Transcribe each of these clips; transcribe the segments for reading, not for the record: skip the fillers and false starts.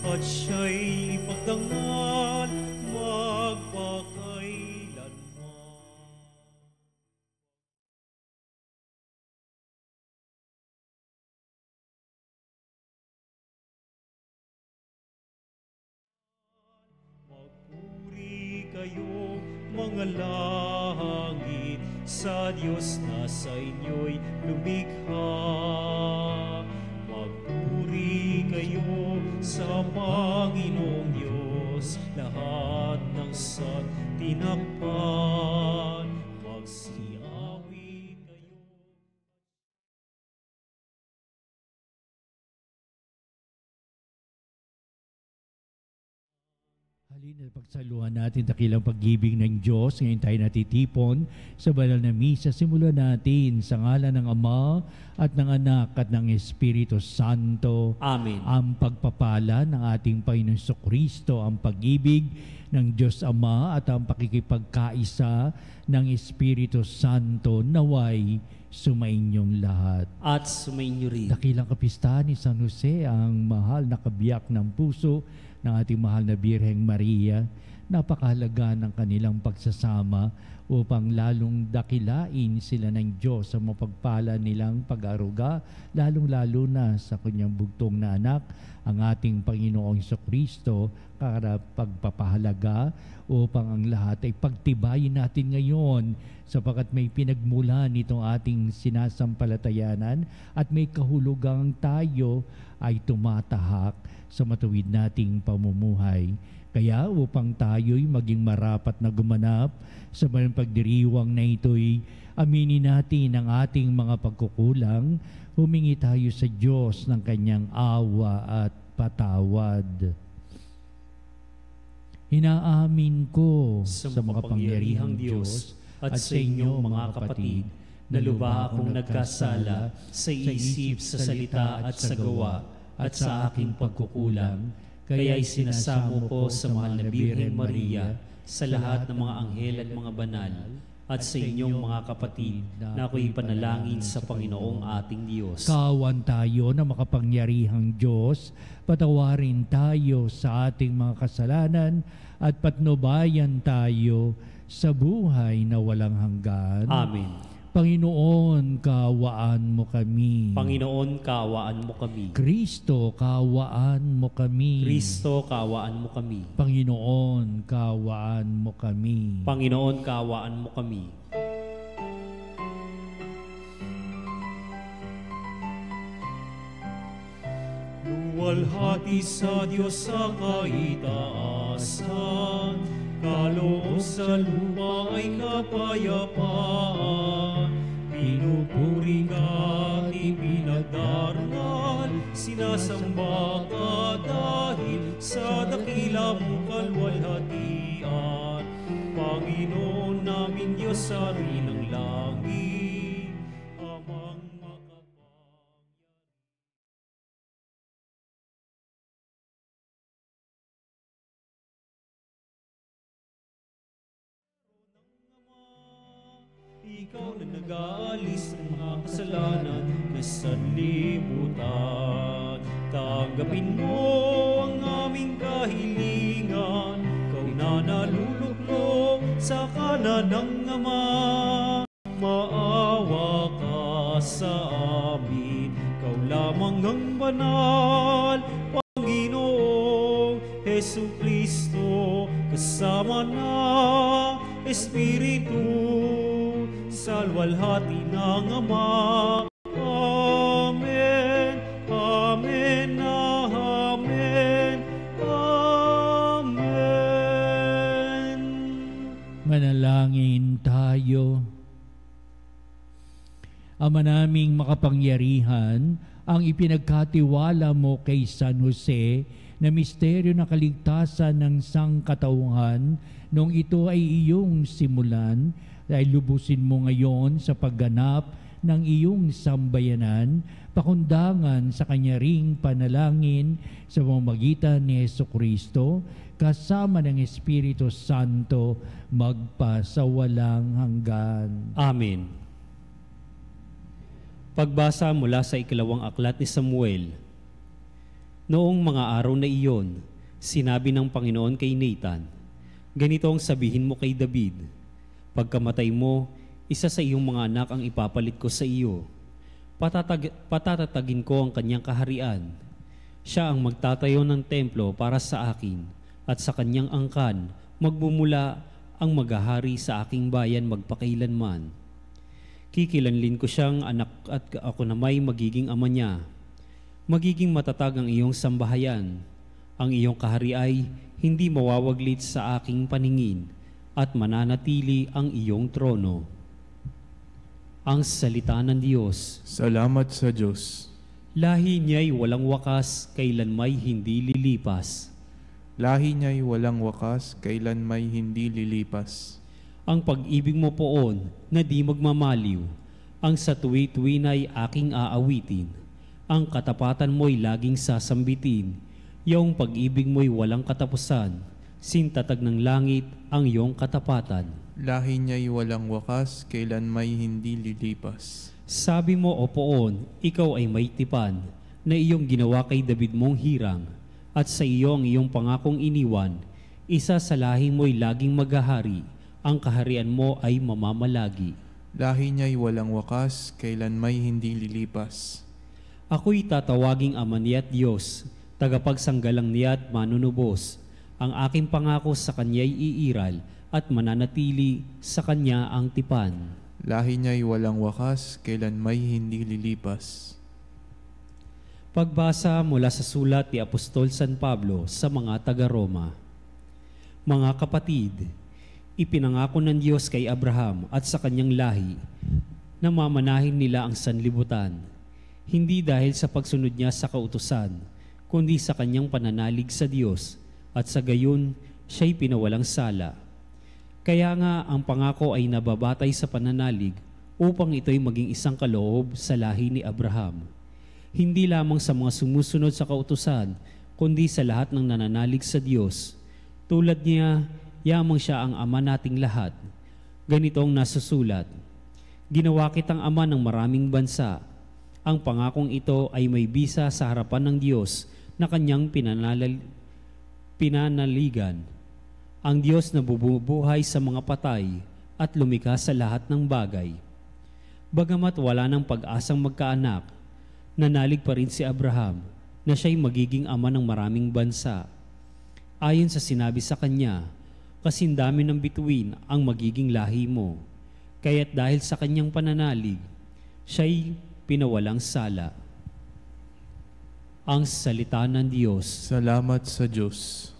at siya'y ipagdangal magpakailanman. Magpuri kayo mga langit sa Diyos na sa inyo'y lumikha. Magpuri kayo sa Panginoong Diyos, lahat ng san tinakpan. Magsiawi kayo. Halina, pagsaluhan natin dakilang pag-ibig ng Diyos. Ngayon tayo natitipon sa banal na misa. Simulan natin sa ngalan ng Ama at ng Anak at ng Espiritu Santo. Amen. Ang pagpapala ng ating Panginoong Jesucristo, ang pag-ibig ng Diyos Ama at ang pakikipagkaisa ng Espiritu Santo naway sumainyong lahat. At sumainyo rin. Dakilang kapistahan ni San Jose, ang mahal na kabiyak ng puso ng ating mahal na Birheng Maria. Napakahalaga ng kanilang pagsasama upang lalong dakilain sila ng Diyos sa mapagpala nilang pag-aruga, lalong-lalo na sa kanyang bugtong na anak, ang ating Panginoong Jesucristo, para pagpapahalaga upang ang lahat ay pagtibayin natin ngayon sapagkat may pinagmulan nitong ating sinasampalatayanan at may kahulugang tayo ay tumatahak sa matuwid nating pamumuhay. Kaya upang tayo'y maging marapat na gumanap sa banal pagdiriwang na ito'y aminin natin ang ating mga pagkukulang, humingi tayo sa Diyos ng kanyang awa at patawad. Inaamin ko sa makapangyarihang Diyos at sa inyo mga kapatid na lubha akong nagkasala sa isip, sa salita at sa gawa at sa aking pagkukulang, kaya'y sinasamo ko sa mahal na Birheng Maria, sa lahat ng mga anghel at mga banal, at sa inyong mga kapatid na ako'y panalangin sa Panginoong ating Diyos. Kawan tayo na makapangyarihang Diyos, patawarin tayo sa ating mga kasalanan at patnubayan tayo sa buhay na walang hanggan. Amen. Panginoon, kaawaan mo kami. Panginoon, kaawaan mo kami. Kristo, kaawaan mo kami. Kristo, kaawaan mo kami. Panginoon, kaawaan mo kami. Panginoon, kaawaan mo kami. Luwalhati sa Diyos sa kaitaasan, kaloob sa lupa ay kapayapaan. Pinupuri ka at ipinagdarangal, sinasamba ka dahil sa dakila mong kalwalhatian. Panginoon namin Diyos sa ng langit, amang makapangyarihan. Ikaw na nag-aalis ng mga kasalanan na sanlibutan. Tanggapin mo ang aming kahilingan, ikaw na naluluklok sa kanan ng Ama. Maawa ka sa amin, ikaw lamang ang banal, Panginoong Jesucristo, kasama na Espiritu sa luwalhati ng Ama. Amen, amen, amen, amen. Manalangin tayo. Ama naming makapangyarihan, ang ipinagkatiwala mo kay San Jose na misteryo na kaligtasan ng sangkatauhan nung ito ay iyong simulan, ay lubusin mo ngayon sa pagganap ng iyong sambayanan, pakundangan sa kanya ring panalangin sa pamamagitan ni Jesucristo, kasama ng Espiritu Santo, magpasawalang hanggan. Amen. Pagbasa mula sa ikalawang aklat ni Samuel. Noong mga araw na iyon, sinabi ng Panginoon kay Nathan, "Ganito ang sabihin mo kay David, pagkamatay mo, isa sa iyong mga anak ang ipapalit ko sa iyo. Patatatagin ko ang kanyang kaharian. Siya ang magtatayo ng templo para sa akin, at sa kanyang angkan magbumula ang maghahari sa aking bayan magpakailanman. Kikilanlin ko siyang anak at ako na may magiging ama niya. Magiging matatag ang iyong sambahayan. Ang iyong kahari ay hindi mawawaglit sa aking paningin at mananatili ang iyong trono." Ang salita ng Diyos. Salamat sa Diyos. Lahi niya'y walang wakas, kailan may hindi lilipas. Lahi niya'y walang wakas, kailan may hindi lilipas. Ang pag-ibig mo poon na di magmamaliw, ang sa tuwi-tuwi na'y aking aawitin. Ang katapatan mo'y laging sasambitin, yung pag-ibig mo'y walang katapusan, sintatag ng langit ang iyong katapatan. Lahi niya'y walang wakas, kailan may hindi lilipas. Sabi mo, O poon, ikaw ay may tipan, na iyong ginawa kay David mong hirang, at sa iyo ang iyong pangakong iniwan, isa sa lahi mo'y laging maghahari, ang kaharian mo ay mamamalagi. Lahi niya'y walang wakas, kailan may hindi lilipas. Ako'y tatawaging Ama niya't Diyos, tagapagsanggalang niya't manunubos. Ang aking pangako sa Kanya'y iiral at mananatili sa Kanya ang tipan. Lahi niya'y walang wakas, kailan may hindi lilipas. Pagbasa mula sa sulat ni Apostol San Pablo sa mga taga-Roma. Mga kapatid, ipinangako ng Diyos kay Abraham at sa kanyang lahi na mamanahin nila ang sanlibutan, hindi dahil sa pagsunod niya sa kautusan, kundi sa kanyang pananalig sa Diyos, at sa gayon siya'y pinawalang sala. Kaya nga ang pangako ay nababatay sa pananalig upang ito'y maging isang kaloob sa lahi ni Abraham. Hindi lamang sa mga sumusunod sa kautusan, kundi sa lahat ng nananalig sa Diyos. Tulad niya, yamang siya ang ama nating lahat. Ganito ang nasusulat, "Ginawa kitang ama ng maraming bansa." Ang pangakong ito ay may bisa sa harapan ng Diyos na kanyang pinanaligan. Ang Diyos na bumubuhay sa mga patay at lumikha sa lahat ng bagay. Bagamat wala ng pag-asang magkaanak, nanalig pa rin si Abraham na siya'y magiging ama ng maraming bansa. Ayon sa sinabi sa kanya, "Kasindami ng bituin ang magiging lahi mo." Kaya't dahil sa kanyang pananalig, siya'y pinawalang sala. Ang salita ng Diyos. Salamat sa Diyos.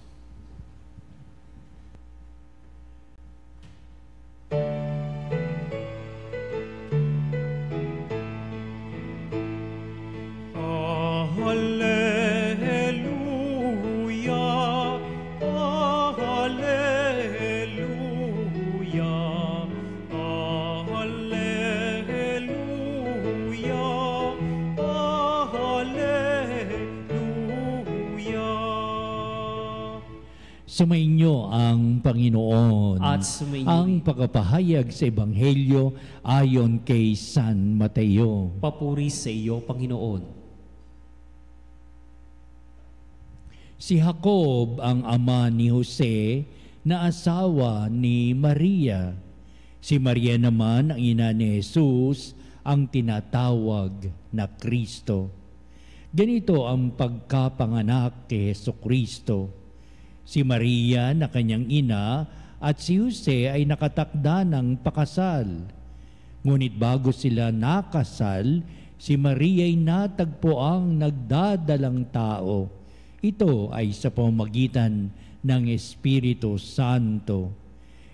Sumainyo ang Panginoon At sumainyo ang rin. pagpapahayag sa Ebanghelyo ayon kay San Mateo. Papuri sa iyo, Panginoon. Si Jacob ang ama ni Jose na asawa ni Maria. Si Maria naman ang ina ni Jesus, ang tinatawag na Kristo. Ganito ang pagkapanganak kay Jesucristo. Si Maria na kanyang ina at si Jose ay nakatakda ng pakasal. Ngunit bago sila nakasal, si Maria ay natagpo ang nagdadalang tao. Ito ay sa pamamagitan ng Espiritu Santo.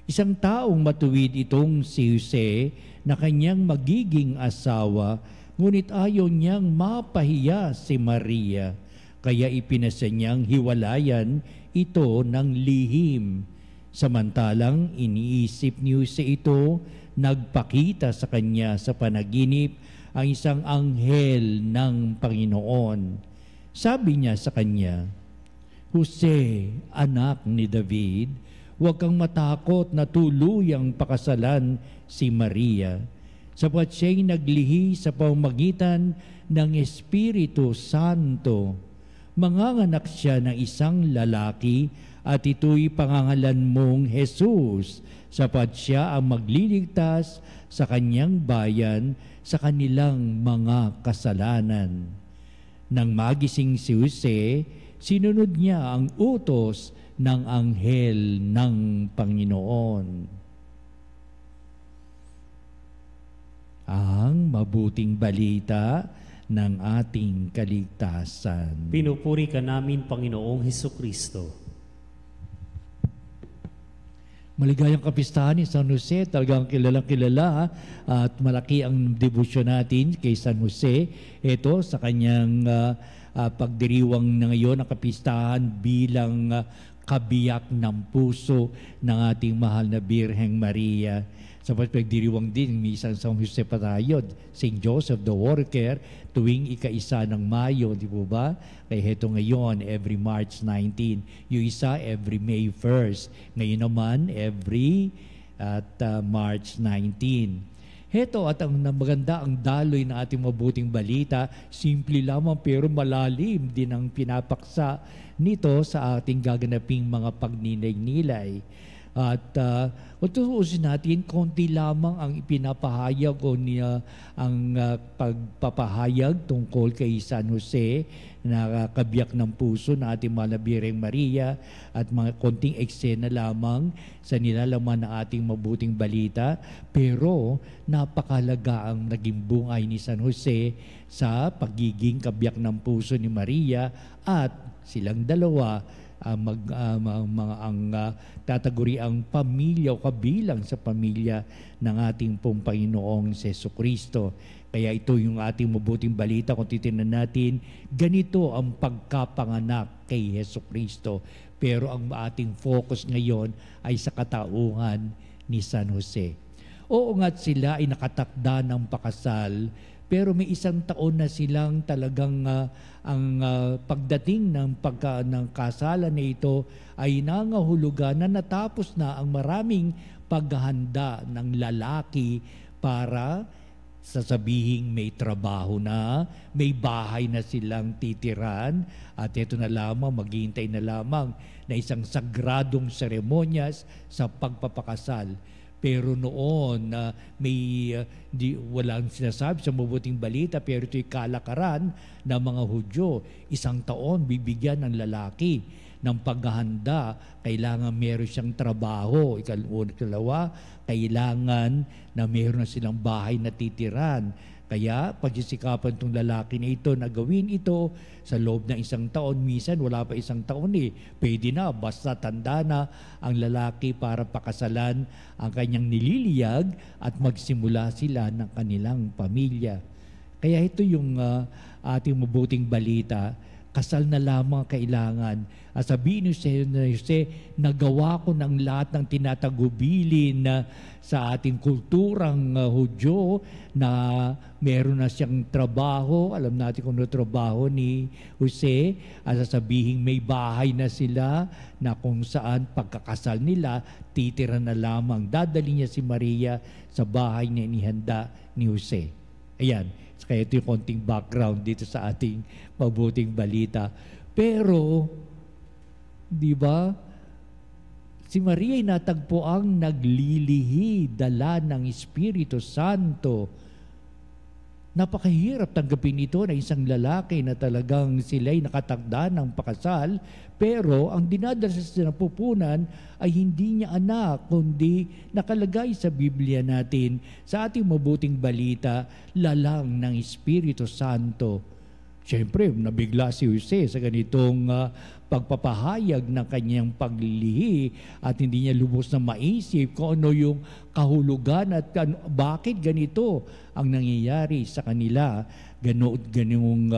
Isang taong matuwid itong si Jose na kanyang magiging asawa, ngunit ayaw niyang mapahiya si Maria. Kaya ipinasa niyang hiwalayan ito ng lihim. Samantalang iniisip ni Jose ito, nagpakita sa kanya sa panaginip ang isang anghel ng Panginoon. Sabi niya sa kanya, "Jose, anak ni David, huwag kang matakot na tuluyang pakasalan si Maria, sapagkat siya'y naglihi sa pamamagitan ng Espiritu Santo. Manganganak siya ng isang lalaki at ito'y pangangalan mong Jesus, sapat siya ang magliligtas sa kanyang bayan sa kanilang mga kasalanan. Nang magising si Jose, sinunod niya ang utos ng anghel ng Panginoon. Ang mabuting balita ng ating kaligtasan. Pinupuri ka namin, Panginoong Hesukristo. Maligayang kapistahan ni San Jose, talagang kilalang-kilala at malaki ang debosyon natin kay San Jose. Ito sa kanyang pagdiriwang na ngayon ang kapistahan bilang kabiyak ng puso ng ating mahal na Birheng Maria. Sa pagdiriwang din ni San Jose Patayod, St. Joseph the Worker, tuwing ika-1 ng Mayo, di po ba? Kaya heto ngayon, every March 19. Yung isa, every May 1st. Ngayon naman, every March 19. Heto at ang maganda ang daloy na ating mabuting balita, simple lamang pero malalim din ang pinapaksa nito sa ating gaganaping mga pagninay-nilay. At kung tutuusin natin, konti lamang ang ipinapahayag o ang pagpapahayag tungkol kay San Jose na kabiyak ng puso na ating mahal na Birheng Maria at mga konting eksena lamang sa nilalaman ng ating mabuting balita. Pero napakalaga ang naging bungay ni San Jose sa pagiging kabiyak ng puso ni Maria at silang dalawa tataguri ang pamilya o kabilang sa pamilya ng ating pong Panginoong Jesucristo. Kaya ito yung ating mabuting balita kung titingnan natin, ganito ang pagkapanganak kay Jesucristo. Pero ang ating focus ngayon ay sa katauhan ni San Jose. Oo nga't sila ay nakatakda ng pakasal, pero may 1 taon na silang talagang pagdating ng kasalan na ito ay nangahulugan na natapos na ang maraming paghahanda ng lalaki para sasabihing may trabaho na, may bahay na silang titiran, at ito na lamang, maghihintay na lamang na isang sagradong seremonyas sa pagpapakasal. Pero noon, walang sinasabi sa mabuting balita, pero ito'y kalakaran ng mga Hudyo. 1 taon bibigyan ng lalaki ng paghahanda, kailangan meron siyang trabaho. Ikalawa, kailangan na meron na silang bahay na titiran. Kaya pagsisikapan itong lalaki na ito na gawin ito sa loob ng 1 taon. Minsan wala pa 1 taon pwede na, basta tanda na ang lalaki para pakasalan ang kanyang nililiyag at magsimula sila ng kanilang pamilya. Kaya ito yung ating mabuting balita. Kasal na lamang kailangan. At sabihin ni Jose, nagawa ko ng lahat ng tinatagubilin sa ating kulturang Hudyo na meron na siyang trabaho. Alam natin kung ano trabaho ni Jose. At sasabihin may bahay na sila na kung saan pagkakasal nila, titira na lamang. Dadali niya si Maria sa bahay na inihanda ni Jose. Ayan. Kaya ito yung konting background dito sa ating mabuting balita. Pero, di ba, si Maria ay natagpo ang naglilihi, dala ng Espiritu Santo. Napakahirap tanggapin ito na isang lalaki na talagang sila'y nakatagda ng pakasal, pero ang dinadala sa sinapupunan ay hindi niya anak, kundi nakalagay sa Biblia natin, sa ating mabuting balita, lalang ng Espiritu Santo. Siyempre, nabigla si Jose sa ganitong pagpapahayag ng kanyang paglilihi at hindi niya lubos na maisip kung ano yung kahulugan at bakit ganito ang nangyayari sa kanila. Ganong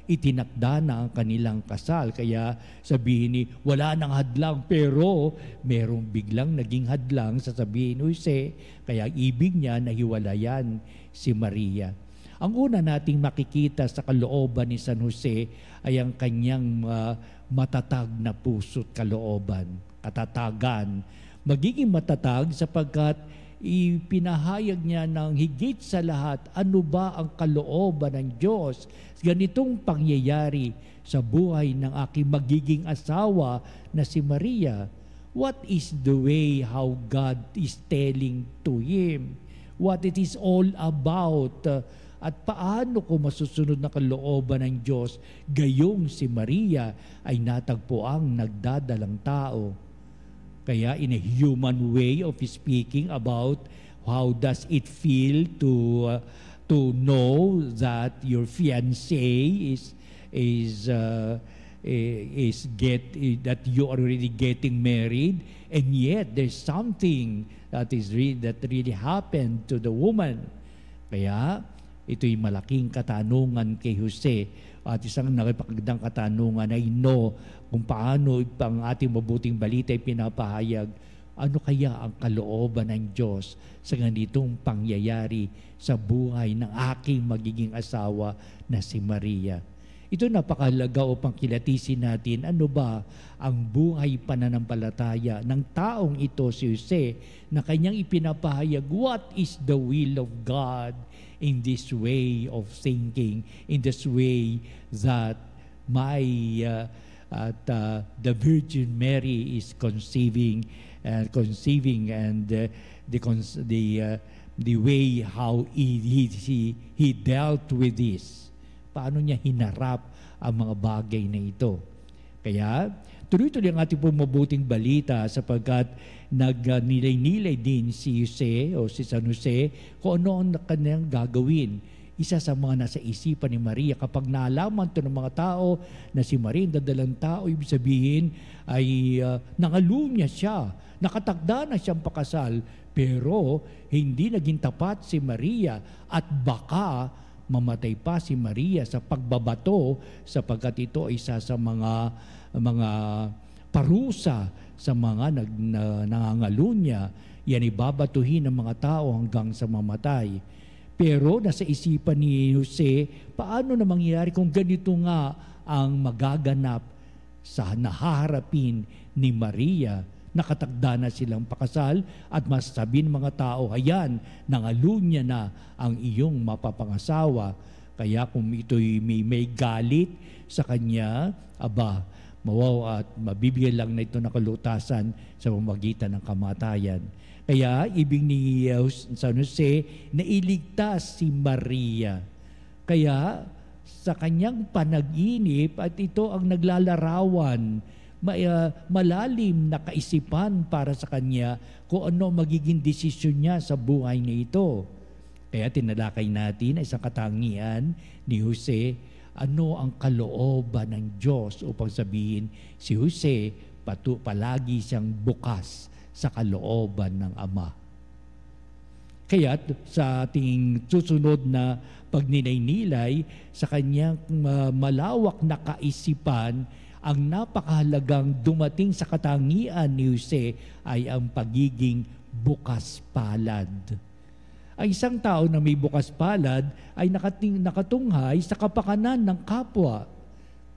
itinakda na ang kanilang kasal. Kaya sabihin ni, wala nang hadlang, pero merong biglang naging hadlang, sasabihin ni Jose, kaya ibig niya na hiwalayan si Maria. Ang una nating makikita sa kalooban ni San Jose ay ang kanyang matatag na puso't kalooban, katatagan. Magiging matatag sapagkat ipinahayag niya ng higit sa lahat, ano ba ang kalooban ng Diyos? Ganitong pangyayari sa buhay ng aking magiging asawa na si Maria. What is the way how God is telling to him? What it is all about? At paano ko masusunod na kalooban ng Diyos gayong si Maria ay natagpuang nagdadalang tao. Kaya in a human way of speaking about how does it feel to know that your fiancé that you are already getting married, and yet there's something that really happened to the woman. Kaya ito'y malaking katanungan kay Jose, at isang nakipagdang katanungan ay kung paano ang ating mabuting balita ay pinapahayag, ano kaya ang kalooban ng Diyos sa ganitong pangyayari sa buhay ng aking magiging asawa na si Maria. Ito napakahalaga upang kilatisin natin ano ba ang buhay pananampalataya ng taong ito si Jose na kanyang ipinapahayag what is the will of God in this way of thinking, in this way that the Virgin Mary is conceiving and the way how he dealt with this. Paano niya hinarap ang mga bagay na ito. Kaya tuloy-tuloy ang ating pong mabuting balita sapagkat nagnilay-nilay din si Jose o si San Jose kung ano ang kanyang gagawin. Isa sa mga nasa isipan ni Maria, kapag naalaman ito ng mga tao na si Maria, dadalang tao, ibig sabihin ay nangalunya siya, nakatakda na siyang pakasal, pero hindi naging tapat si Maria at baka mamatay pa si Maria sa pagbabato sapagkat ito ay isa sa mga parusa sa mga nangangalunya. Yan ibabatuhin ng mga tao hanggang sa mamatay. Pero nasa isipan ni Jose, paano na mangyayari kung ganito nga ang magaganap sa nahaharapin ni Maria? Nakatakda na silang pakasal at masasabihin mga tao, ayan, nangalunya na ang iyong mapapangasawa. Kaya kung ito'y may galit sa kanya, at mabibigyan lang na ito ng kalutasan sa pamamagitan ng kamatayan. Kaya ibig ni San Jose na iligtas si Maria. Kaya sa kanyang panaginip at ito ang naglalarawan, malalim na kaisipan para sa kanya kung ano magiging desisyon niya sa buhay na ito. Kaya tinalakay natin isang katangian ni Jose, ano ang kalooban ng Diyos upang sabihin si Jose palagi siyang bukas sa kalooban ng Ama. Kaya sa ating susunod na pagninay-nilay sa kanyang malawak na kaisipan, ang napakahalagang dumating sa katangian ni Jose ay ang pagiging bukas palad. Ang isang tao na may bukas palad ay nakatunghay sa kapakanan ng kapwa.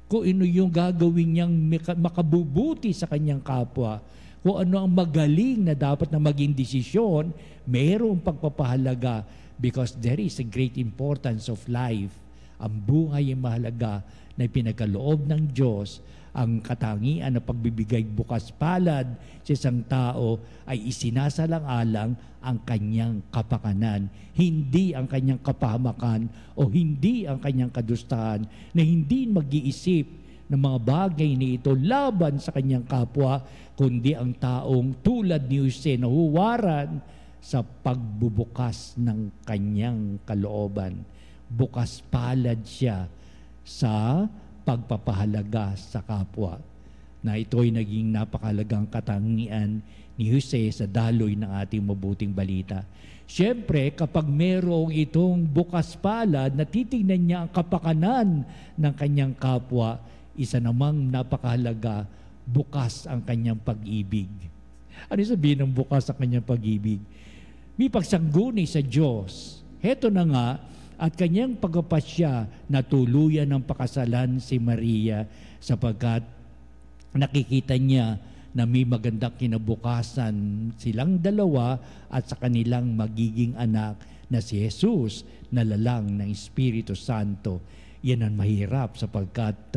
Kung ano yung gagawin niyang makabubuti sa kanyang kapwa, kung ano ang magaling na dapat na maging desisyon, mayroong pagpapahalaga because there is a great importance of life. Ang buhay ay mahalaga na pinagkaloob ng Diyos. Ang katangian na pagbibigay bukas palad sa isang tao ay isinasalang-alang ang kanyang kapakanan, hindi ang kanyang kapahamakan o hindi ang kanyang kadustahan, na hindi mag-iisip ng mga bagay na ito laban sa kanyang kapwa, kundi ang taong tulad ni Jose na huwaran sa pagbubukas ng kanyang kalooban. Bukas palad siya sa pagpapahalaga sa kapwa, na ito'y naging napakahalagang katangian ni Jose sa daloy ng ating mabuting balita. Siyempre, kapag merong itong bukas palad, natitignan niya ang kapakanan ng kanyang kapwa, isa namang napakahalaga, bukas ang kanyang pag-ibig. Ano sabihin ng bukas ang kanyang pag-ibig? May pagsangguni sa Diyos. Heto na nga, at kanyang pagpapasya na tuluyan ng pakasalan si Maria sapagkat nakikita niya na may magandang kinabukasan silang dalawa at sa kanilang magiging anak na si Jesus na lalang ng Espiritu Santo. Yan ang mahirap sapagkat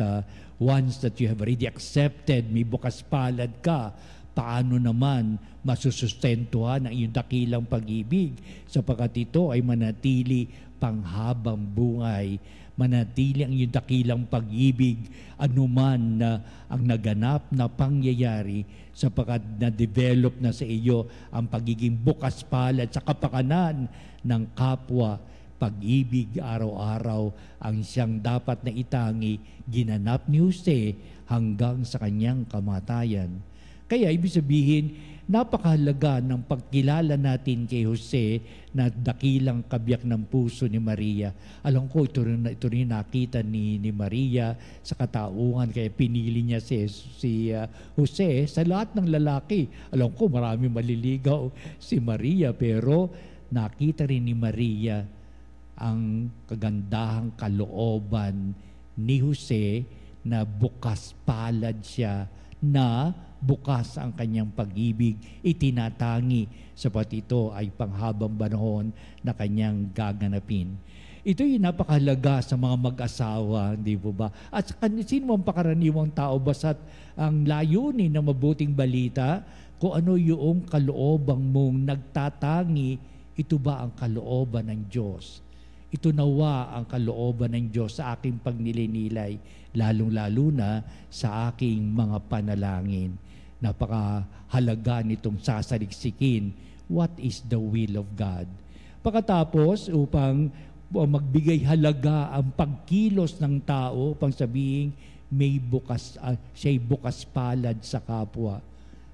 once that you have already accepted, may bukas palad ka, paano naman masusustentuhan ang iyong dakilang pag-ibig sapagkat ito ay manatili panghabang buhay. Manatili ang iyong dakilang pag-ibig anuman na ang naganap na pangyayari sapagkat na-develop na sa iyo ang pagiging bukas palad sa kapakanan ng kapwa. Pag-ibig araw-araw ang siyang dapat na itangi, ginanap ni Jose hanggang sa kanyang kamatayan. Kaya ibig sabihin, napakahalaga ng pagkilala natin kay Jose na dakilang kabiyak ng puso ni Maria. Alam ko, ito rin nakita ni Maria sa katauhan, kaya pinili niya si Jose sa lahat ng lalaki. Alam ko, marami maliligaw si Maria, pero nakita rin ni Maria ang kagandahang kalooban ni Jose na bukas palad siya, na bukas ang kanyang pag-ibig, itinatangi sapat ito ay panghabang panahon na kanyang gaganapin. Ito yung napakahalaga sa mga mag-asawa, di po ba? At sino ang pakaraniwang tao, basta't ang layunin ng mabuting balita, kung ano yung kaloobang mong nagtatangi, ito ba ang kalooban ng Diyos? Ito nawa ang kalooban ng Diyos sa aking pagnilinilay, lalong-lalo na sa aking mga panalangin. Napakahalaga nitong sasaliksikin, what is the will of God? Pagkatapos, upang magbigay halaga ang pagkilos ng tao, upang sabihin, siya'y bukas palad sa kapwa,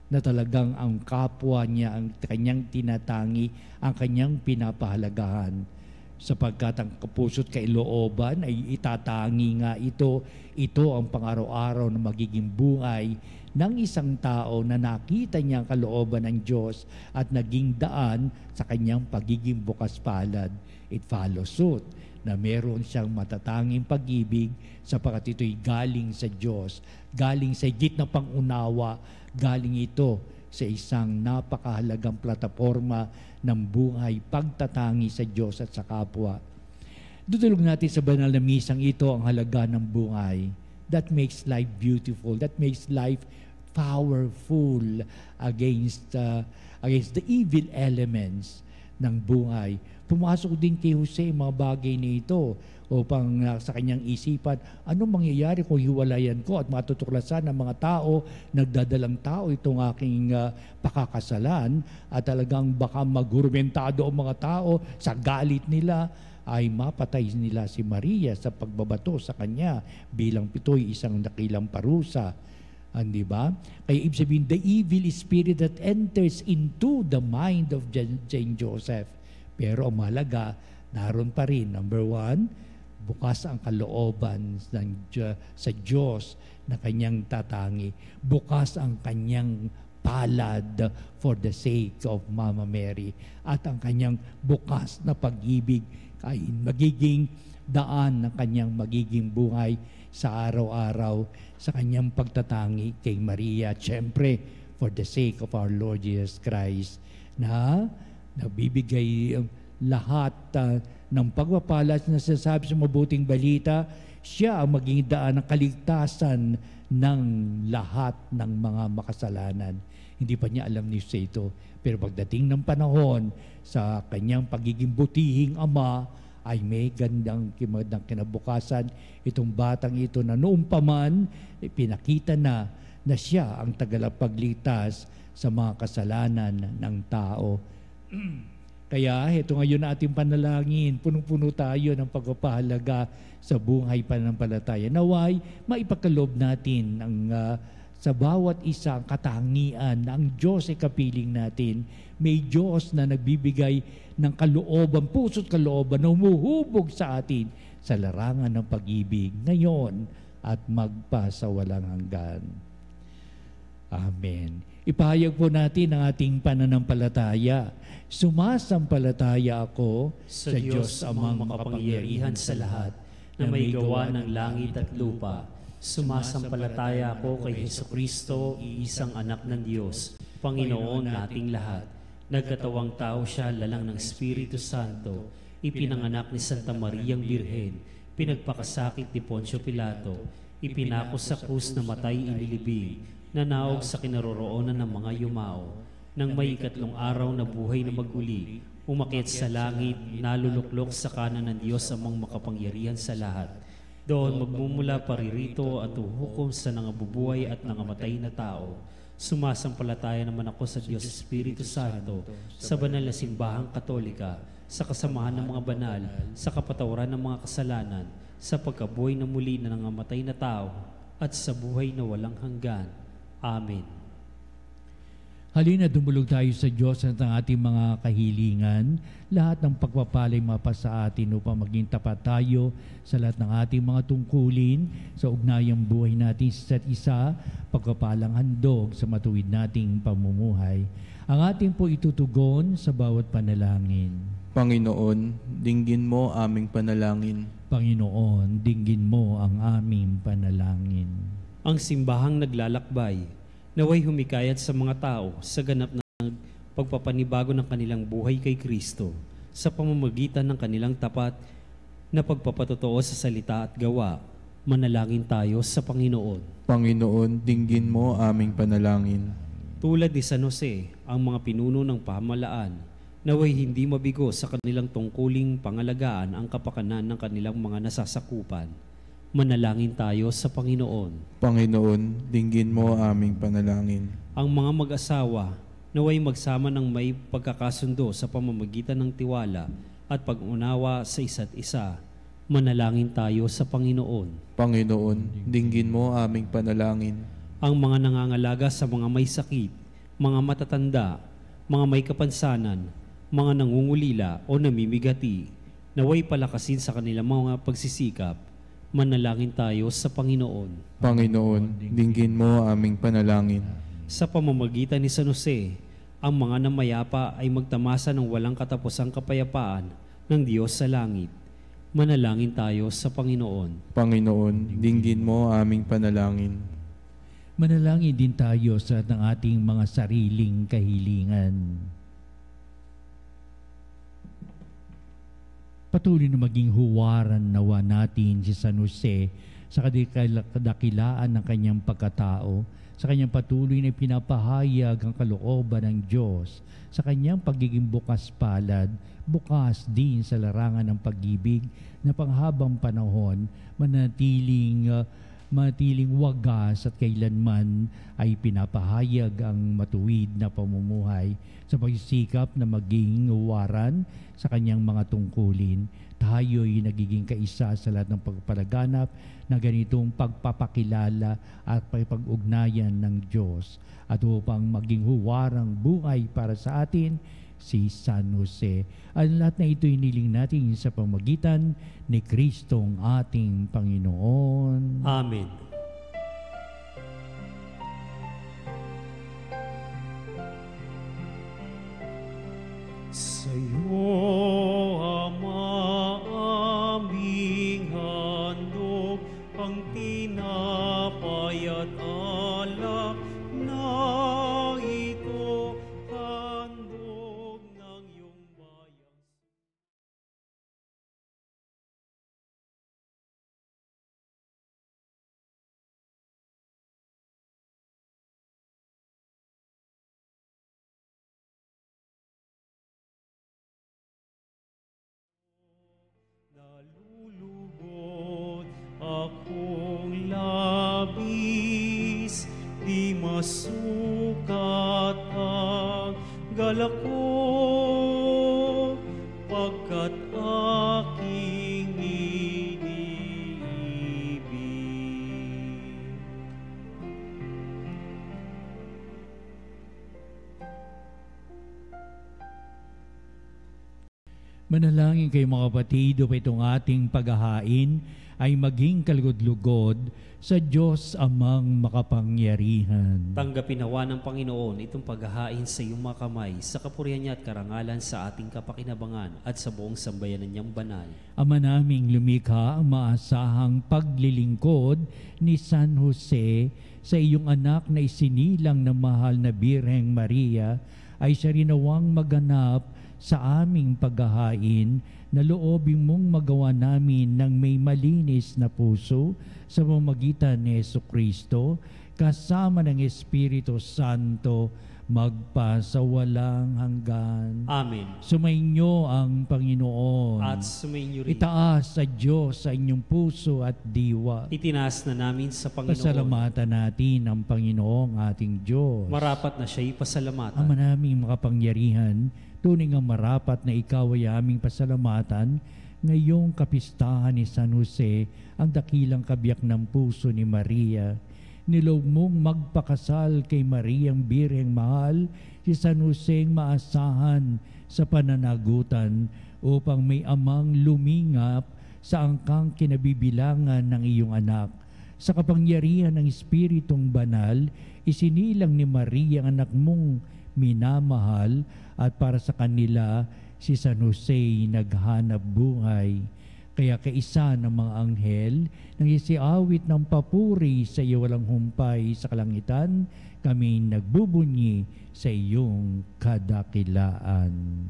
na talagang ang kapwa niya, ang kanyang tinatangi, ang kanyang pinapahalagahan. Sapagkat ang kapuso't kailooban ay itatangi nga ito ang pang-araw-araw na magiging buhay ng isang tao na nakita niya ang kalooban ng Diyos at naging daan sa kanyang pagiging bukas palad. It follows suit na meron siyang matatanging pag-ibig sapagkat ito'y galing sa Diyos, galing sa higit na pangunawa, galing ito sa isang napakahalagang plataforma ng buhay, pagtatangi sa Diyos at sa kapwa. Dudulog natin sa banal na misang ito ang halaga ng buhay. That makes life beautiful. That makes life powerful against the evil elements ng buhay. Pumasok din kay Jose mga bagay na ito upang sa kanyang isipan, anong mangyayari kung hiwalayan ko at matutuklasan ng mga tao, nagdadalang tao itong aking pakakasalan at talagang baka maghurmentado ang mga tao sa galit nila, ay mapatay nila si Maria sa pagbabato sa kanya bilang pitoy isang dakilang parusa. Di ba? Kaya ibig sabihin, the evil spirit that enters into the mind of Saint Joseph. Pero ang mahalaga, naroon pa rin, number one, bukas ang kalooban sa Diyos na kanyang tatangi. Bukas ang kanyang palad for the sake of Mama Mary. At ang kanyang bukas na pag-ibig ay magiging daan ng kanyang magiging buhay sa araw-araw sa kanyang pagtatangi kay Maria. Siyempre, for the sake of our Lord Jesus Christ na nabibigay lahat ng pagpapalas na sinasabi sa mabuting balita, siya ang maging daan ng kaligtasan ng lahat ng mga makasalanan. Hindi pa niya alam ni Jose ito. Pero pagdating ng panahon sa kanyang pagiging butihing ama, ay may gandang kinabukasan itong batang ito na noong pa man, pinakita na siya ang tagalapagligtas sa mga kasalanan ng tao. Kaya ito ngayon na ating panalangin, punong-puno tayo ng pagpapahalaga sa buhay pananampalataya. Naway, maipagkaloob natin ang sa bawat isang katangian na ang Diyos ay kapiling natin. May Diyos na nagbibigay ng kalooban, puso't kalooban na humuhubog sa atin sa larangan ng pag-ibig ngayon at magpasawalang hanggan. Amen. Ipahayag po natin ang ating pananampalataya. Sumasampalataya ako sa Diyos amang makapangyarihan sa lahat, na may gawa ng langit at lupa, Sumasampalataya ako kay Hesukristo, isang anak ng Diyos, Panginoon nating lahat. Nagkatawang tao siya lalang ng Espiritu Santo, ipinanganak ni Santa Mariang Birhen, pinagpakasakit ni Poncio Pilato, ipinako sa krus na matay inilibing, nanaog sa kinaroroonan ng mga yumao. Nang may ikatlong araw na buhay na maguli, umakyat sa langit, naluluklok sa kanan ng Diyos amang makapangyarihan sa lahat. Doon magmumula paririto at uhukom sa nangabubuhay at nangamatay na tao. Sumasampalataya naman ako sa Diyos Espiritu Santo, sa banal na simbahang katolika, sa kasamahan ng mga banal, sa kapatawaran ng mga kasalanan, sa pagkabuhay na muli na nangamatay na tao, at sa buhay na walang hanggan. Amen. Halina, dumulog tayo sa Diyos at ang ating mga kahilingan. Lahat ng pagpapalay mapa sa atin upang maging tapat tayo sa lahat ng ating mga tungkulin, sa ugnayang buhay natin sa isa't isa, pagpapalang handog sa matuwid nating pamumuhay. Ang ating po itutugon sa bawat panalangin. Panginoon, dinggin mo aming panalangin. Panginoon, dinggin mo ang aming panalangin. Ang simbahang naglalakbay, naway humikayat sa mga tao sa ganap na pagpapanibago ng kanilang buhay kay Kristo sa pamamagitan ng kanilang tapat na pagpapatotoo sa salita at gawa. Manalangin tayo sa Panginoon. Panginoon, dinggin mo aming panalangin. Tulad ni San Jose, ang mga pinuno ng pamahalaan, naway hindi mabigo sa kanilang tungkuling pangalagaan ang kapakanan ng kanilang mga nasasakupan. Manalangin tayo sa Panginoon. Panginoon, dinggin mo aming panalangin. Ang mga mag-asawa, naway magsama ng may pagkakasundo sa pamamagitan ng tiwala at pag-unawa sa isa't isa. Manalangin tayo sa Panginoon. Panginoon, dinggin mo aming panalangin. Ang mga nangangalaga sa mga may sakit, mga matatanda, mga may kapansanan, mga nangungulila o namimigati, naway palakasin sa kanilang mga pagsisikap. Manalangin tayo sa Panginoon. Panginoon, dinggin mo aming panalangin. Sa pamamagitan ni San Jose, ang mga namayapa ay magtamasa ng walang katapusang kapayapaan ng Diyos sa langit. Manalangin tayo sa Panginoon. Panginoon, dinggin mo aming panalangin. Manalangin din tayo sa ng ating mga sariling kahilingan. Patuloy na maging huwaran nawa natin si San Jose sa kadakilaan ng kanyang pagkatao, sa kanyang patuloy na pinapahayag ang kalooban ng Diyos, sa kanyang pagiging bukas palad, bukas din sa larangan ng pag-ibig na panghabang panahon, manatiling wagas at kailanman ay pinapahayag ang matuwid na pamumuhay sa pagsisikap na maging huwaran sa kanyang mga tungkulin. Tayo'y nagiging kaisa sa lahat ng pagpalaganap na ganitong pagpapakilala at pag-ugnayan ng Diyos. At upang maging huwarang buhay para sa atin, si San Jose. Ang lahat na ito iniling natin sa pamagitan ni Kristong ating Panginoon. Amen. Sa'yo, Ama, aming handog, ang tinapay at alak na ito, handog ng iyong bayang. Nalulugod akong labis, di masukat ang galak ko, pagkat aking iniibig. Manalangin kayo mga kapatid upang itong ating paghahain ay maging kalugod-lugod sa Diyos amang makapangyarihan. Tanggapin nawa ng Panginoon itong paghahain sa iyong mga kamay sa kapurihan niya at karangalan sa ating kapakinabangan at sa buong sambayanan niyang banal. Ama naming lumikha, ang maasahang paglilingkod ni San Jose sa iyong anak na isinilang ng mahal na Birheng Maria ay siya rin nawang maganap sa aming paghahain na loobin mong magawa namin ng may malinis na puso sa pamamagitan ni Jesucristo kasama ng Espiritu Santo magpasawalang hanggan. Amen. Sumainyo ang Panginoon. At sumainyo rin. Itaas sa Diyos sa inyong puso at diwa. Itinaas na namin sa Panginoon. Pasalamatan natin ang Panginoong ating Diyos. Marapat na siya'y pasalamatan. Ama naming makapangyarihan, tunay nga marapat na ikaw ay aming pasalamatan ngayong kapistahan ni San Jose, ang dakilang kabiyak ng puso ni Maria. Niloob mong magpakasal kay Mariang Birheng Mahal si San Jose maasahan sa pananagutan upang may amang lumingap sa angkang kinabibilangan ng iyong anak. Sa kapangyarihan ng Espiritong Banal, isinilang ni Maria ang anak mong minamahal at para sa kanila si San Jose naghanap buhay. Kaya kaisa ng mga anghel nang isiawit ng papuri sa iyo walang humpay sa kalangitan, kami nagbubunyi sa iyong kadakilaan.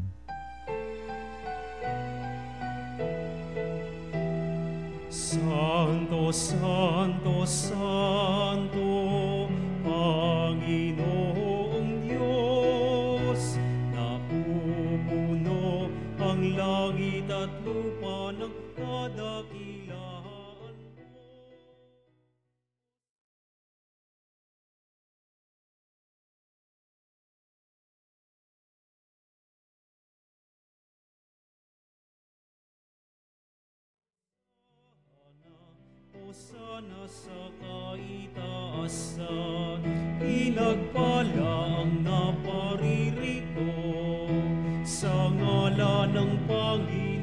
Santo, Santo, Santo, Panginoong Diyos, napupuno ang langit at lupa ng kadakilaan mo. Hosana sa kaitaasan, pinagpala ang naparirito sa ngalan ng Panginoon.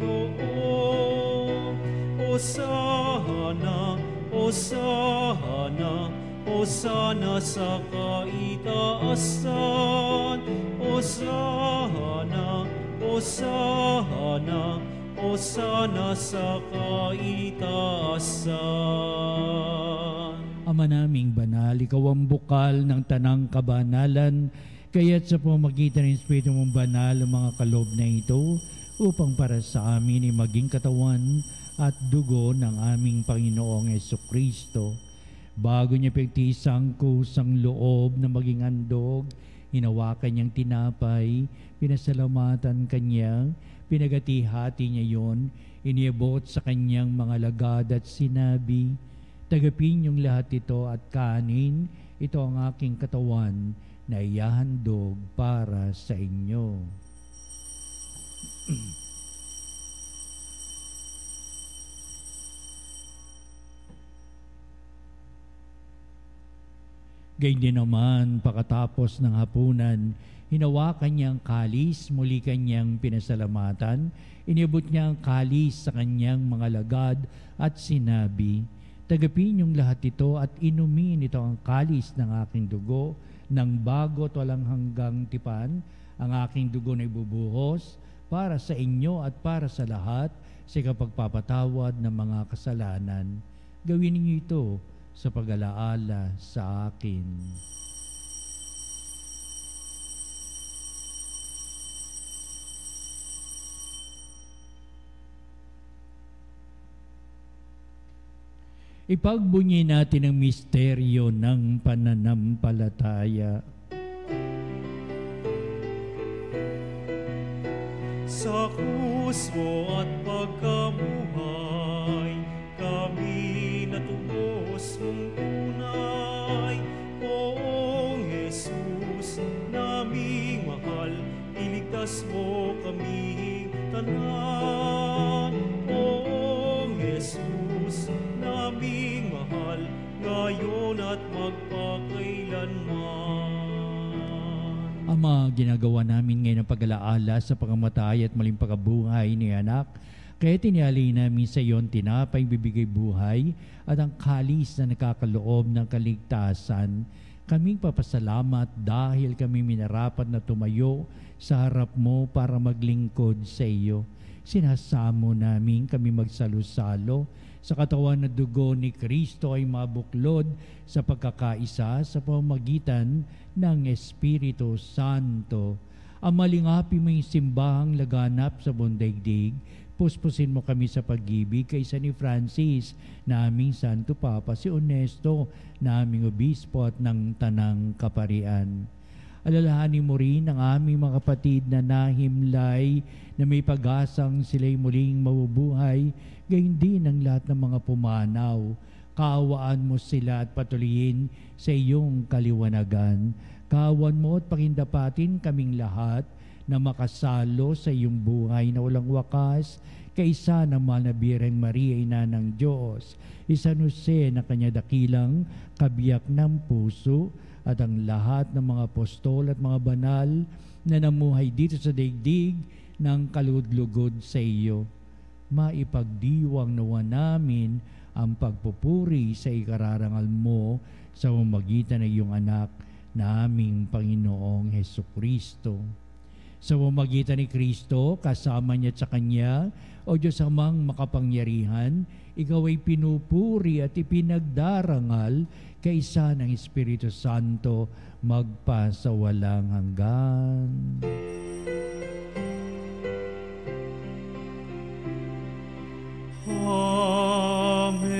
Hosana, Hosana, Hosana sa kaitaasan. Hosana, Hosana, Hosana sa kaitaasan. Ama naming banal, ikaw ang bukal ng tanang kabanalan, kaya't sa pamamagitan ng Espiritu mong banal ang mga kaloob na ito upang para sa amin ay maging katawan at dugo ng aming Panginoong Jesucristo. Bago niya pagtisang kusang loob na maging handog, hinawakan niyang tinapay, pinasalamatan kanya, pinagati-hati niya yon, iniabot sa kanyang mga lagad at sinabi, "Tagapin niyong lahat ito at kanin, ito ang aking katawan na ihahandog para sa inyo." Gayun din naman, pagkatapos ng hapunan, hinawakan niya ang kalis, muli kanyang pinasalamatan, inibot niya ang kalis sa kanyang mga lagad at sinabi, "Tagapin niyong lahat ito at inumin ito ang kalis ng aking dugo, ng bago at walang hanggang tipan, ang aking dugo na ibubuhos para sa inyo at para sa lahat sa kapagpapatawad ng mga kasalanan. Gawin niyo ito sa pag-alaala sa akin." Ipagbunyi natin ang misteryo ng pananampalataya. Sa krus mo at pagkabuhay, kami natubos mong tunay. Poong Jesus, naming mahal, iligtas mo kaming tanan. Poong Jesus, naming mahal, ngayon at magpakailanman. Ama, ginagawa namin ngayon ang pag-alaala sa pagkamatay at maling pagkabuhay ni anak Kaya tinihali namin sa iyon tinapay bibigay buhay at ang kalis na nakakaloob ng kaligtasan. Kaming papasalamat dahil kami minarapat na tumayo sa harap mo para maglingkod sa iyo. Sinasamo namin kami magsalo-salo sa katawan na dugo ni Kristo ay mabuklod sa pagkakaisa sa pamamagitan ng Espiritu Santo. Ang malingapi mo yung simbahang laganap sa buong daigdig, puspusin mo kami sa pag-ibig kay ni Francis, naming Santo Papa, si Onesto, naming Obispo at ng Tanang Kaparian. Alalahanin mo rin ang aming mga kapatid na nahimlay na may pag-asang sila'y muling mabubuhay, gayon din ang lahat ng mga pumanaw. Kaawaan mo sila at patuloyin sa iyong kaliwanagan. Kaawan mo at pakindapatin kaming lahat na makasalo sa iyong buhay na walang wakas, kaisa ng mahal na Birheng Maria, Ina ng Diyos, San Jose na kanya dakilang kabiyak ng puso, at ang lahat ng mga apostol at mga banal na namuhay dito sa daigdig ng kalugod-lugod sa iyo. Maipagdiwang nawa namin ang pagpupuri sa ikararangal mo sa pamamagitan ng iyong anak na aming Panginoong Hesukristo. Sa pamamagitan ni Kristo, kasama niya at sa Kanya, o Diyos Amang makapangyarihan, ikaw ay pinupuri at ipinagdarangal kaisa ng Espiritu Santo magpa sa walang hanggan. Amen.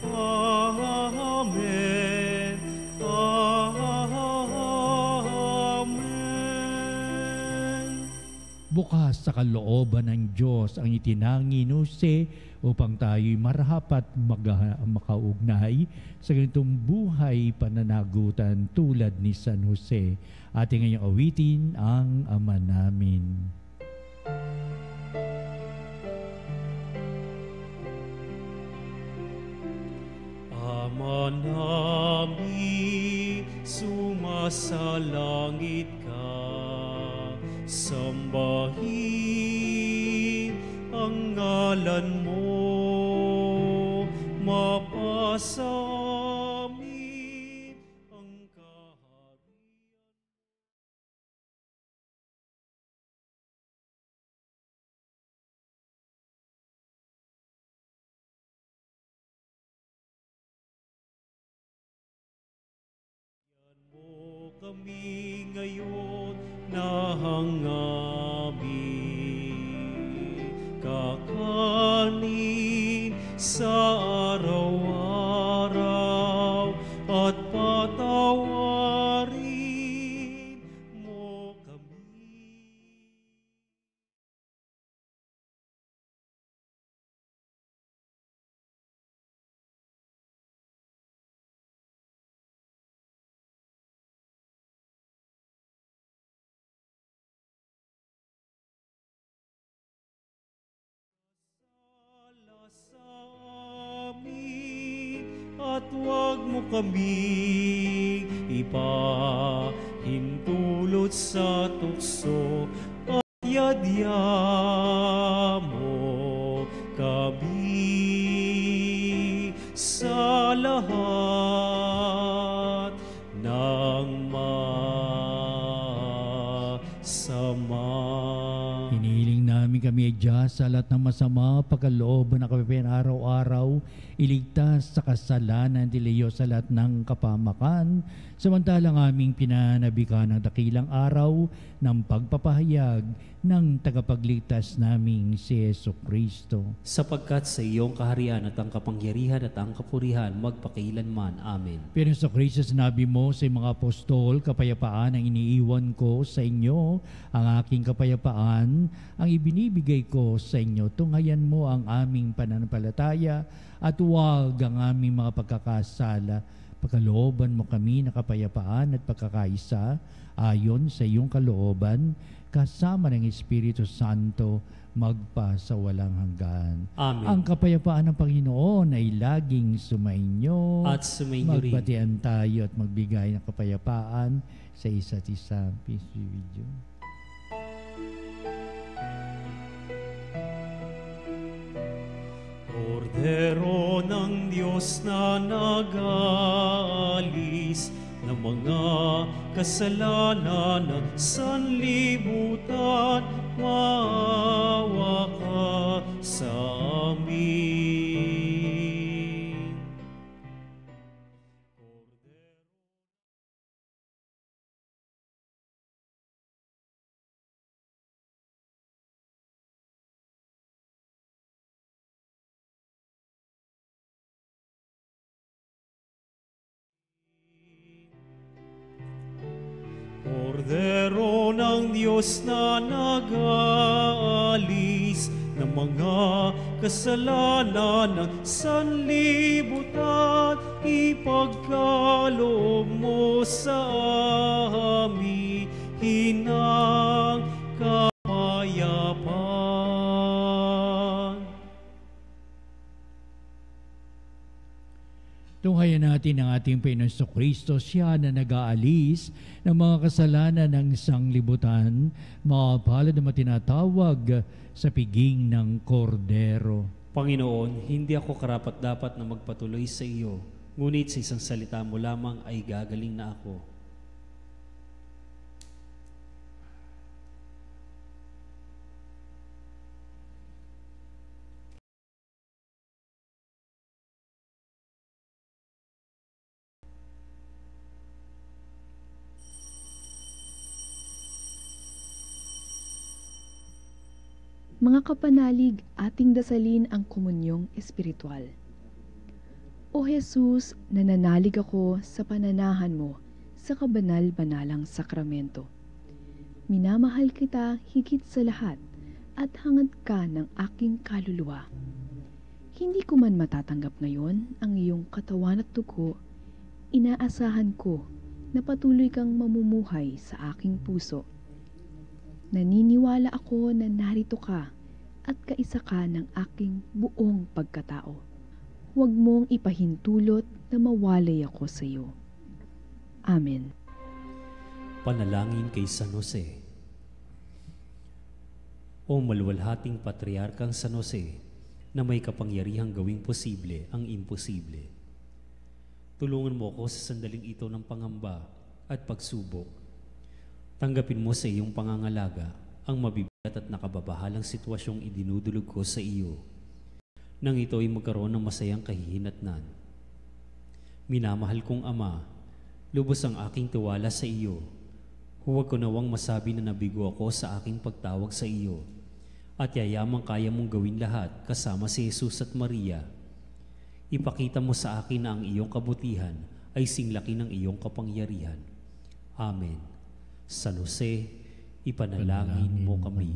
Amen. Amen. Bukas sa kalooban ng Diyos ang itinangin ni Jose upang tayo'y marapat makaugnay sa ganitong buhay pananagutan tulad ni San Jose. Ating ngayong awitin ang Ama namin. Ama namin, sumasalangit ka, sambahin ang ngalan mo, mapasa amin ang kaharian. Yan mo kami ngayon na hangamin, kakanin sa araw-araw at patawarin mo kami. Sa amin at huwag mo kaming ipahintulot sa tukso at yadya mo kami sa lahat ng masama. Hinihiling namin kami Diyos sa lahat ng masama, pagkalooban na kami araw-araw, iligtas sa kasalanan, dileyo sa lahat ng kapamakan, samantalang aming pinanabikan ng dakilang araw ng pagpapahayag ng tagapagligtas naming si Jesucristo. Sapagkat sa iyong kaharian at ang kapangyarihan at ang kapurihan magpakailanman. Amen. Pero sa Kristo, sinabi mo sa mga apostol, kapayapaan ang iniiwan ko sa inyo, ang aking kapayapaan ang ibinibigay ko sa inyo. Tunghayan mo ang aming pananampalataya at huwag ang aming mga pagkakasala. Pagkalooban mo kami na kapayapaan at pagkakaisa ayon sa iyong kalooban, kasama ng Espiritu Santo magpa sa walang hanggan. Amen. Ang kapayapaan ng Panginoon ay laging sumainyo. At sumainyo rin. Magbatian tayo at magbigay ng kapayapaan sa isa't isa. Peace be with you. Kordero ng Diyos na nag-aalis ng mga kasalanan ng sanlibutan, maawa ka sa amin. Kordero ng Diyos na nag-aalis ng mga kasalanan ng sanlibutan, ipagkaloob mo sa amin hinang kapayapaan. Tunghayan natin ang ating Panginoon Kristo, siya na nag-aalis ng mga kasalanan ng sanglibutan, mapalad na matinatawag sa piging ng kordero. Panginoon, hindi ako karapat-dapat na magpatuloy sa iyo, ngunit sa isang salita mo lamang ay gagaling na ako. Mga kapanalig, ating dasalin ang komunyong espiritual. O Jesus, nananalig ako sa pananahan mo sa kabanal-banalang sakramento. Minamahal kita higit sa lahat at hangad ka ng aking kaluluwa. Hindi ko man matatanggap ngayon ang iyong katawan at dugo, inaasahan ko na patuloy kang mamumuhay sa aking puso. Naniniwala ako na narito ka at kaisa ka ng aking buong pagkatao. Huwag mong ipahintulot na mawalay ako sa iyo. Amen. Panalangin kay San Jose. O maluwalhating Patriarkang San Jose, na may kapangyarihang gawing posible ang imposible. Tulungan mo ako sa sandaling ito ng pangamba at pagsubok. Tanggapin mo sa iyong pangangalaga ang mabibigat at nakababahalang sitwasyong idinudulog ko sa iyo, nang ito ay magkaroon ng masayang kahihinatnan. Minamahal kong Ama, lubos ang aking tiwala sa iyo. Huwag ko nawang masabi na nabigo ako sa aking pagtawag sa iyo, at yayamang kaya mong gawin lahat kasama si Jesus at Maria. Ipakita mo sa akin na ang iyong kabutihan ay singlaki ng iyong kapangyarihan. Amen. San Jose, ipanalangin mo kami.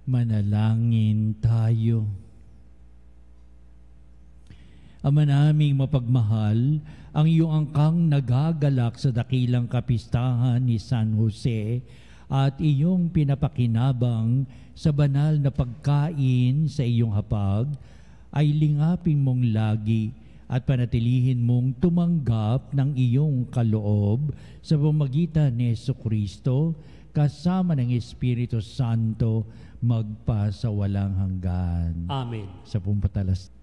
Manalangin tayo. Ama naming mapagmahal, ang iyong angkang nagagalak sa dakilang kapistahan ni San Jose at iyong pinapakinabang sa banal na pagkain sa iyong hapag ay lingapin mong lagi at panatilihin mong tumanggap ng iyong kaloob sa pamamagitan ni Jesucristo kasama ng Espiritu Santo magpasawalang hanggan. Amen. Sa pumpatalas.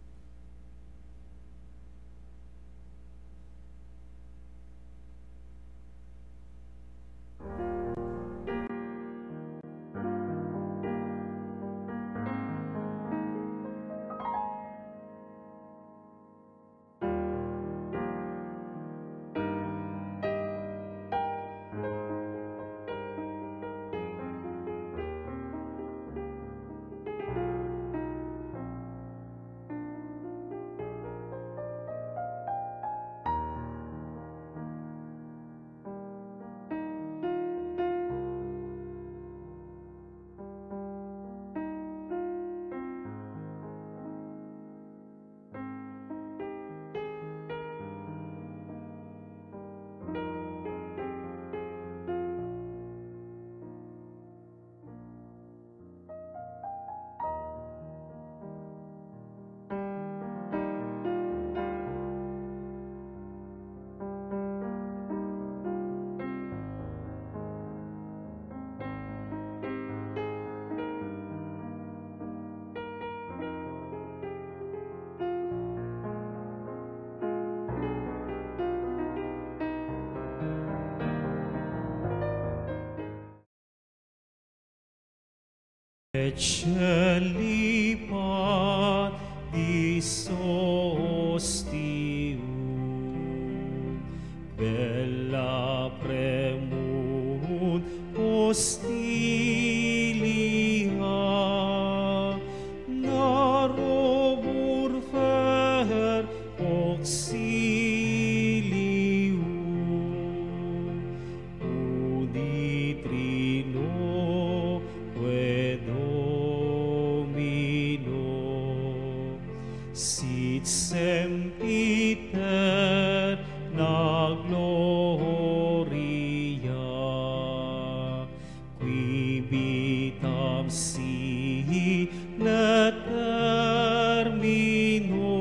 Ecelipat dis ostium, bella premunt hostilia, narobur fer auxilium, uditrino que Domino, sit sempiter na gloria, qui vitam si termino,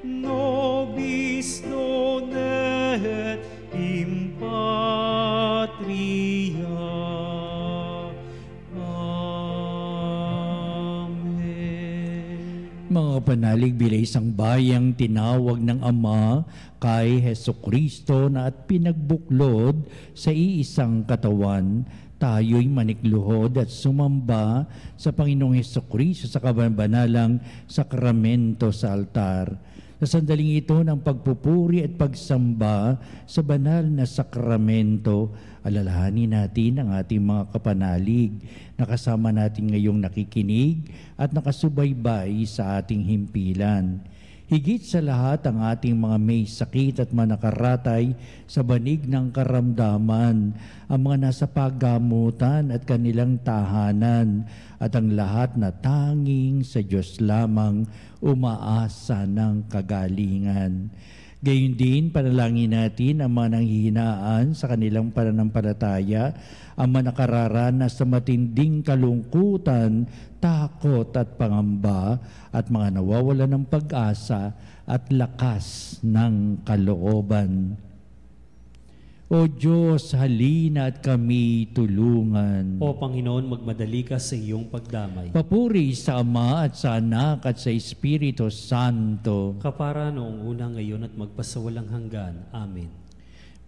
nobis non et in patria. Mga panalig bilay isang bayang tinawag ng Ama kay Hesukristo na at pinagbuklod sa iisang katawan, tayo'y manikluhod at sumamba sa Panginoong Hesukristo sa kabanalang sakramento sa altar. Sa sandaling ito ng pagpupuri at pagsamba sa banal na sakramento, alalahanin natin ang ating mga kapanalig na kasama natin ngayong nakikinig at nakasubaybay sa ating himpilan. Higit sa lahat ang ating mga may sakit at manakaratay sa banig ng karamdaman, ang mga nasa paggamutan at kanilang tahanan, at ang lahat na tanging sa Diyos lamang umaasa ng kagalingan. Gayon din, panalangin natin ang mga nanghihinaan sa kanilang pananampalataya, ang mga nakararanas sa matinding kalungkutan, takot at pangamba, at mga nawawalan ng pag-asa at lakas ng kalooban. O Diyos, halina at kami tulungan. O Panginoon, magmadali ka sa iyong pagdamay. Papuri sa Ama at sa Anak at sa Espiritu Santo. Kapara noong una, ngayon at magpasawalang hanggan. Amen.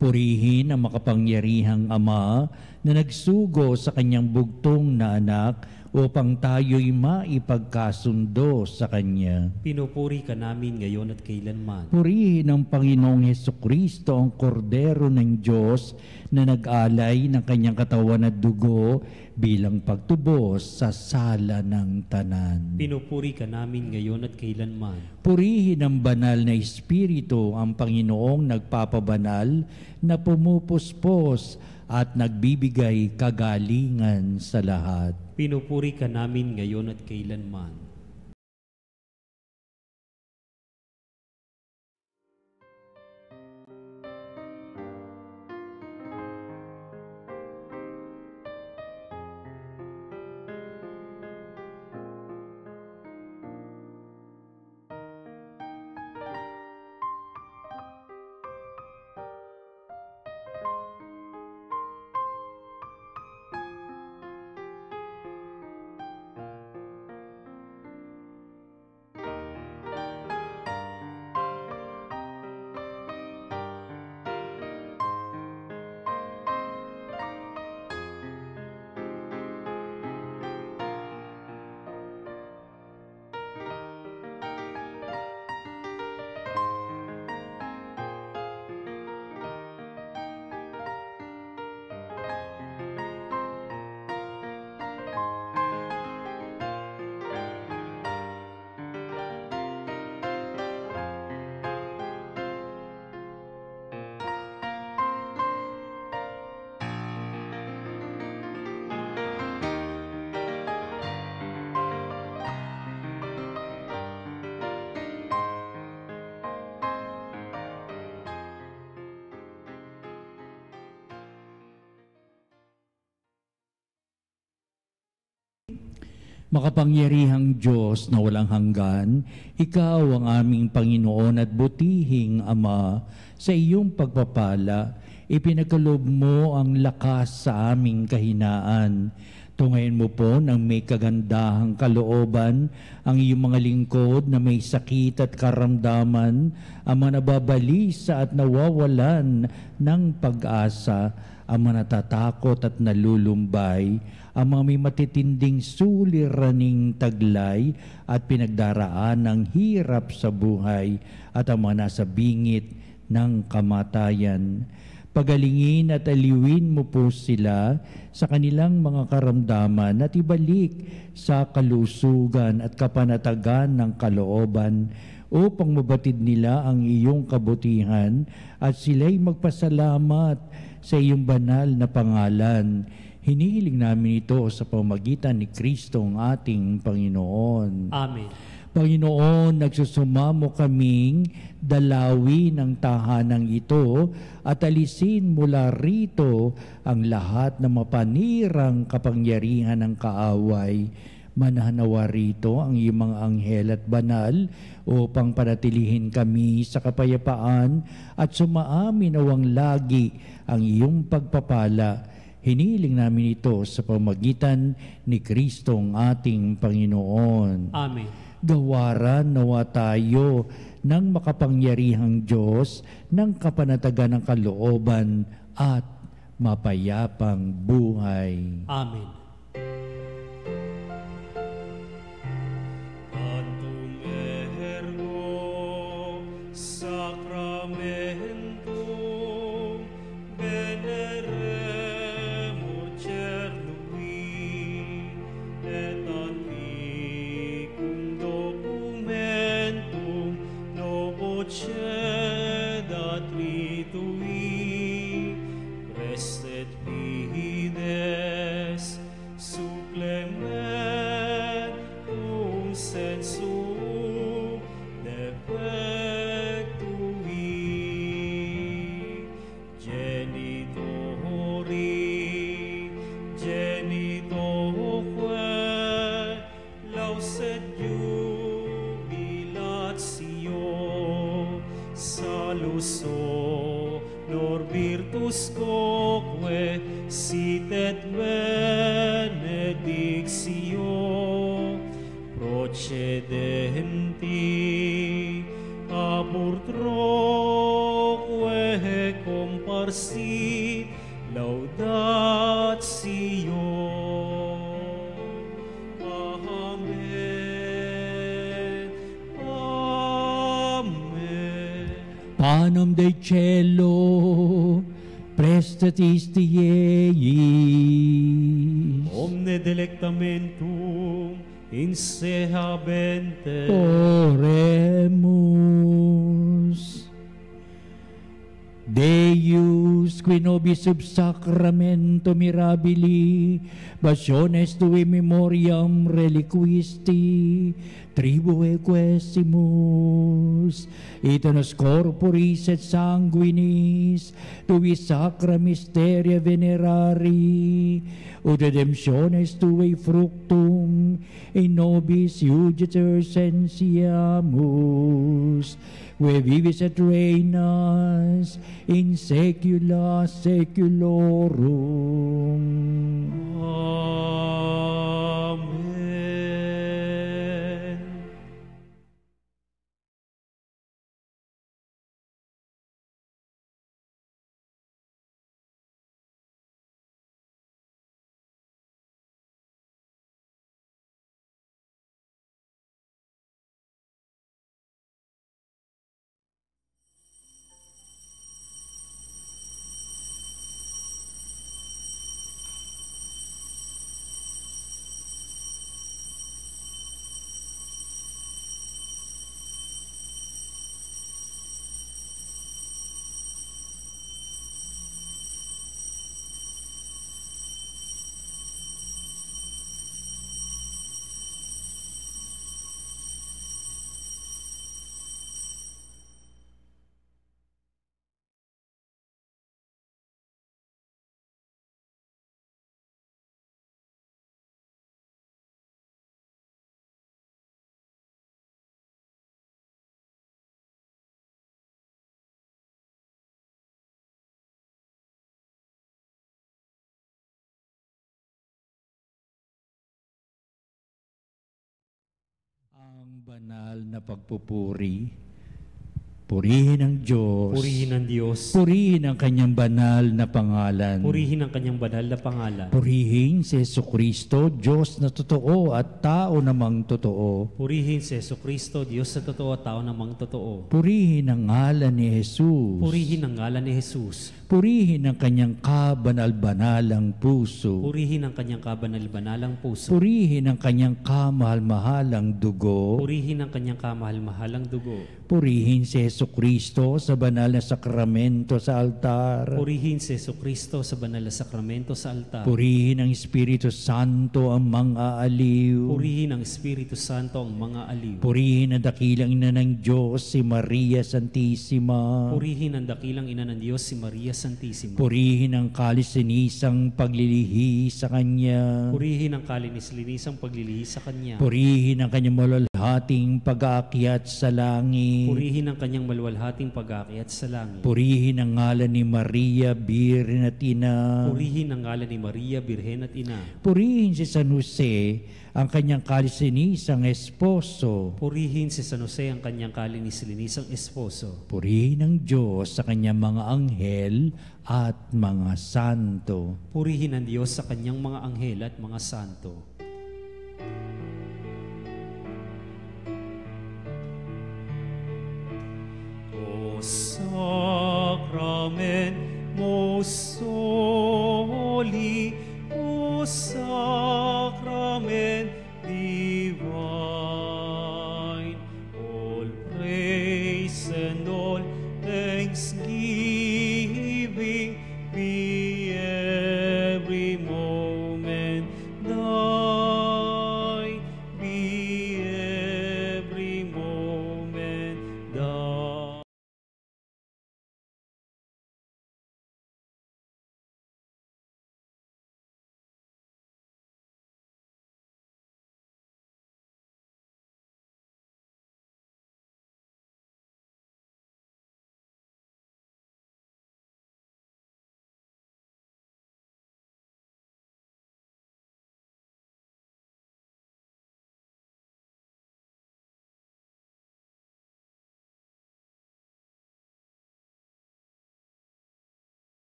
Purihin ang makapangyarihang Ama na nagsugo sa kanyang bugtong na anak upang tayo'y maipagkasundo sa Kanya. Pinupuri ka namin ngayon at kailanman. Purihin ang Panginoong Hesukristo, ang Kordero ng Diyos na nag-alay ng kanyang katawan at dugo bilang pagtubos sa sala ng tanan. Pinupuri ka namin ngayon at kailanman. Purihin ang banal na Espiritu, ang Panginoong nagpapabanal na pumupuspos at nagbibigay kagalingan sa lahat. Pinupuri ka namin ngayon at kailanman. Makapangyarihang Diyos na walang hanggan, Ikaw ang aming Panginoon at butihing Ama. Sa iyong pagpapala, ipinagkaloob mo ang lakas sa aming kahinaan. Tungayin mo po ng may kagandahang kalooban ang iyong mga lingkod na may sakit at karamdaman, ang mga nababalisa at nawawalan ng pag-asa, ang mga natatakot at nalulumbay, ang mga may matitinding suliraning taglay at pinagdaraan ng hirap sa buhay, at ang mga nasa bingit ng kamatayan. Pagalingin at aliwin mo po sila sa kanilang mga karamdaman at ibalik sa kalusugan at kapanatagan ng kalooban, upang mabatid nila ang iyong kabutihan at sila'y magpasalamat sa iyong banal na pangalan. Hinihiling namin ito sa pamamagitan ni Kristo ang ating Panginoon. Amen. Panginoon, nagsusumamo kaming dalawi ng tahanang ito at alisin mula rito ang lahat ng mapanirang kapangyarihan ng kaaway. Mananawa rito ang iyong mga anghel at banal upang panatilihin kami sa kapayapaan at sumaamin nawang lagi ang iyong pagpapala. Hinihiling namin ito sa pamamagitan ni Kristo ang ating Panginoon. Amen. Gawaran nawa tayo ng makapangyarihang Diyos ng kapanatagan ng kalooban at mapayapang buhay. Amen. Panem Dei cielo, prestatis Dieis. Omne delectamentum in se habente. Oremus. Deus, qui nobis sub sacramento mirabili, passiones tui memoriam reliquisti, tribue quesimus, itenos corporis et sanguinis, tui sacra mysteria venerari, ut redemptiones tui fructum, in nobis iuditor sensiamus, que vivis et reinas in saecula saeculorum. Amen. Ang banal na pagpupuri, purihin ang Diyos. Purihin Purihin ang Diyos. Purihin ang kanyang banal na pangalan. Purihin ang kanyang banal na pangalan. Purihin si Jesucristo, Diyos na totoo at tao namang totoo. Purihin si Jesucristo, Diyos na totoo at tao namang totoo. Purihin ang ngalan ni Jesus. Purihin ang ngalan ni Jesus. Purihin ang kanyang kabanal-banalang puso. Purihin ang kanyang kabanal-banalang puso. Purihin ang kanyang kamahal-mahalang dugo. Purihin ang kanyang kamahal-mahalang dugo. Purihin si Jesucristo sa banal na sakramento sa altar. Purihin si Jesucristo sa banal na sakramento sa altar. Purihin ang Espiritu Santo ang mga aliw. Purihin ang Espiritu Santo ang mga aliw. Purihin ang dakilang ina ng Diyos, si Maria Santissima. Purihin ang dakilang ina ng Diyos, si Maria Santissima. Purihin ang kalis-sinisang paglilihi sa Kanya. Purihin ang kalinis-linisang paglilihi sa Kanya. Purihin ang kanyang malalhating pag-aakyat sa langit. Purihin ang kanyang maluwalhating pag-aakyat sa langit. Purihin ang ngalan ni Maria, Birhen at Ina. Purihin ang ngalan ni Maria, Birhen at Ina. Purihin si San Jose, ang kanyang kalis-sinisang esposo. Purihin si San Jose, ang kanyang kalinis-linisang esposo. Purihin ang Diyos sa kanyang mga anghel at mga santo. Purihin ang Diyos sa kanyang mga anghel at mga santo. O sacrament most holy, O sacrament